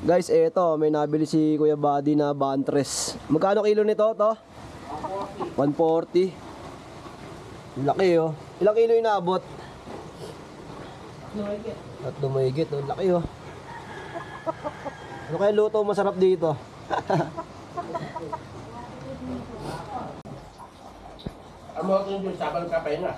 Guys, eto, may nabili si Kuya Buddy na bantres. Magkano kilo nito, to? 140. Laki, oh. Ilang kilo inaabot? At dumahigit, oh. Laki, oh. Ano kaya luto masarap dito? Ano ako yung sabang kapay na?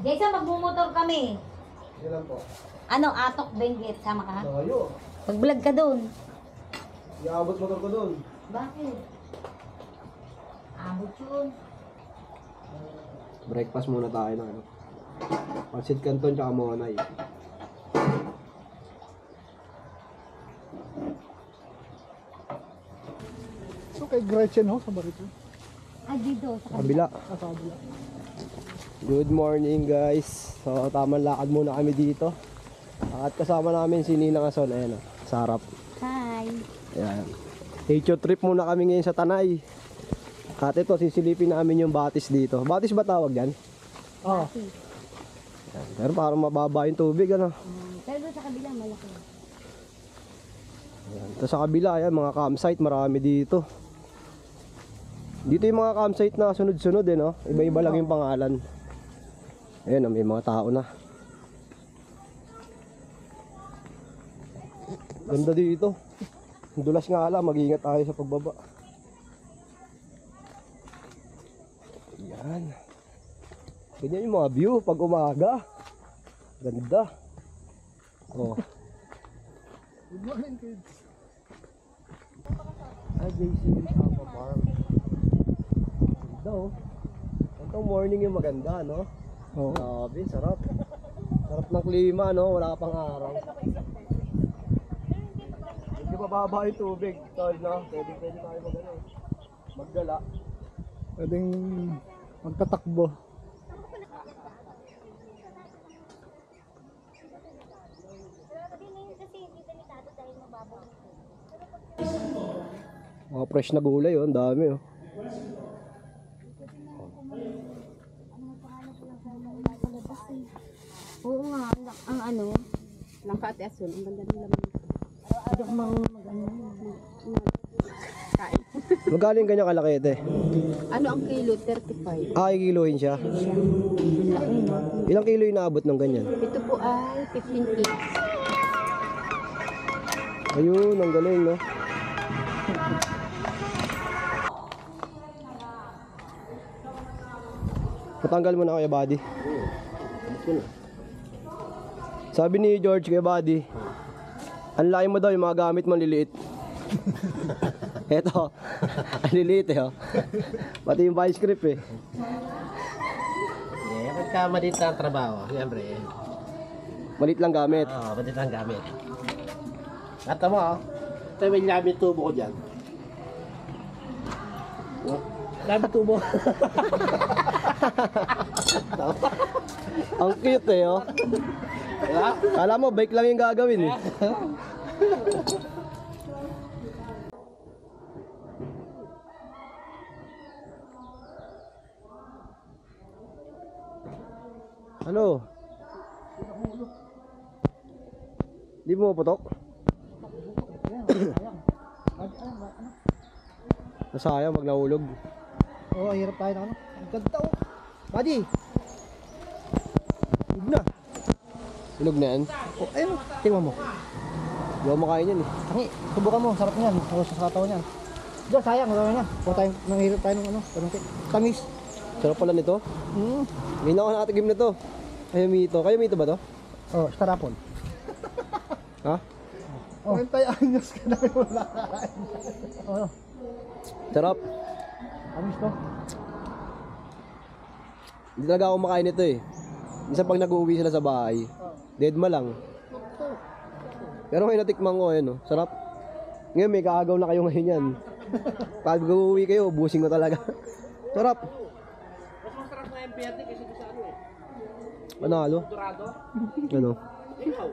Jason, magmumotor kami. Ilan po? Ano, Atok Benguet, sama ka? Tayo. Mag-vlog ka doon. Iabot motor ko dun. Bakit? Abot yun. Breakfast muna tayo ng ano. Pansit Canton tsaka Monay. So kay Gretchen ho sa barito. Ah, dito. Sa Kabila. Sa kabila. Good morning guys. So tamang lakad muna kami dito. At kasama namin si Ninang Ason. Ayan o, sa harap. Hi. Ayan. Nature trip muna kami ngayon sa Tanay. At ito, sisilipin namin yung batis dito. Batis ba tawag yan? Ah, Ayan. Pero parang mababa yung tubig ano. Pero doon sa kabila, malaki. Ayan. Ito sa kabila, ayan, mga campsite, marami dito. Dito yung mga campsite na sunod-sunod eh, no? Iba-iba lang yung pangalan. Ayan, may mga tao na. Ganda dito. Dulas nga lang, mag-iingat tayo sa pagbaba. Ayan. Ganyan yung mga view pag umaga. Ganda. Oh. good morning kids. JC Alpha Farm. Ganda oh. Itong morning yung maganda, no? Oo. Grabe, sarap. Sarap ng klima, no? Wala pang araw. Hindi mababa yung tubig, tol, no? Pwede tayo magdala. Pwedeng magtatakbo. Mga fresh na gulay, oh. Ang dami, oh. Oo nga, ang ano, Langka at asun, ang ganda ng laman. hindi ko mag-ano. Kain. Magkano yung ganyan kalaki, ite? Ano ang kilo? 35. Ah, kikiluhin siya. Ilang kilo yung naabot ng ganyan? Ito po ay 15 kilos. Ayun, ang galing, no? Patanggal mo na, Kuya Buddy. Sabi ni George, Kuya Buddy, ang laki mo daw yung mga gamit mo liliit. Eto, ang liliit eh, oh. Pati yung vice grip eh. Pagka maliit ang trabaho, siyempre. Malit lang gamit. Oo, maliit ang gamit. At mo, ito may gamit tubo ko dyan. Gamit tubo. Ang cute eh, oh. Diba? Kala mo, bike lang yung gagawin eh. Ano? Di mo putok? Nasayang pag nahulog. Oo, hirap tayo na ano. Ang ganda oh. Buddy! Huwag na. Hulog na yan. Oh, ayun, tingnan mo. Hindi ako makain yan eh. Tangi, subukan mo, sarap niyan. O sa katawa niyan. Diyan, sayang, gawin niya. Kung tayo, nanghirap tayo ng ano, panungkit. Tamis. Sarap pala nito. Hindi na ako nakatigim na to. Kayo mito. Kayo mito ba to? Oh, starapon. Ha? Oh. 20 anyos ka na wala. Oh, Sarap. tamis to. Hindi talaga ako makain nito eh. Minsan pag nag-uwi sila sa bahay, deadma lang. Pero ngayon natikman ko, ayun, oh. Sarap. Ngayon may kaagaw na kayo ngayon yan. Pag uuwi kayo, busing ko talaga. Sarap. Mas masarap na yung perte kasi sa ano eh. Panalo. Dorado. Ano? Ikaw.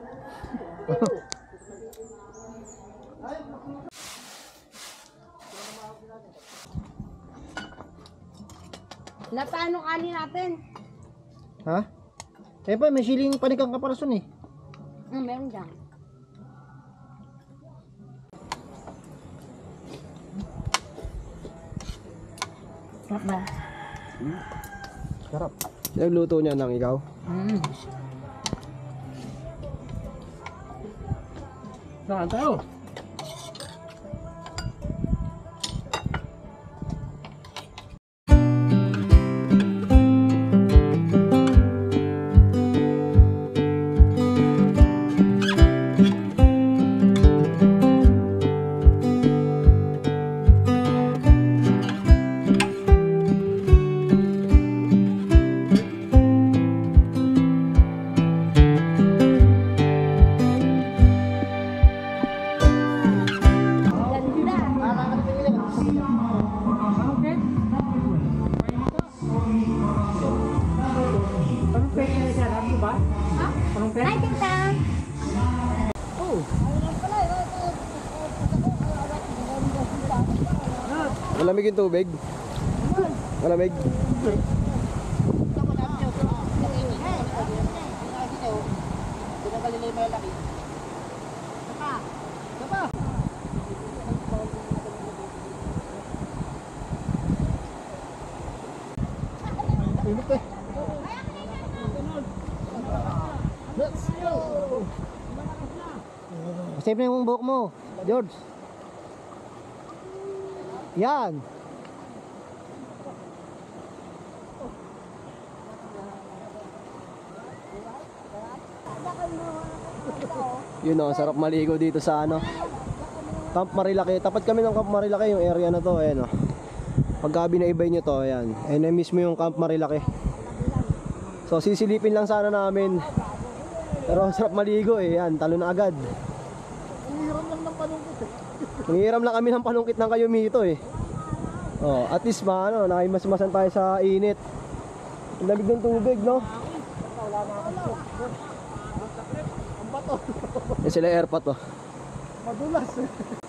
Na paano kanin natin? Ha? Eh pa, may siling panikang kaparason eh. Meron dyan. Sarap ba? Sarap. Nagluto niya ng ikaw? Saan tayo? Ay, tita! Malamig yung tubig? Malamig? Init eh. Let's go! Save na yung buhok mo, George. Yan. Yun o, sarap maligo dito sa ano Camp Marilaki. Tapat kami ng Camp Marilaki, yung area na to, ayan o. Pagka binaibay nyo to, ayan. Ayan na mismo yung Camp Marilaki. So sisilipin lang sana namin. Pero sarap maligo eh, yan, talo na agad. Nangihiram lang kami ng panungkit ng Kayumito eh. Oh, at least ano, nakaimasmasan tayo sa init. Ang lamig ng tubig, no? Yan sila airpot, oh. Madulas.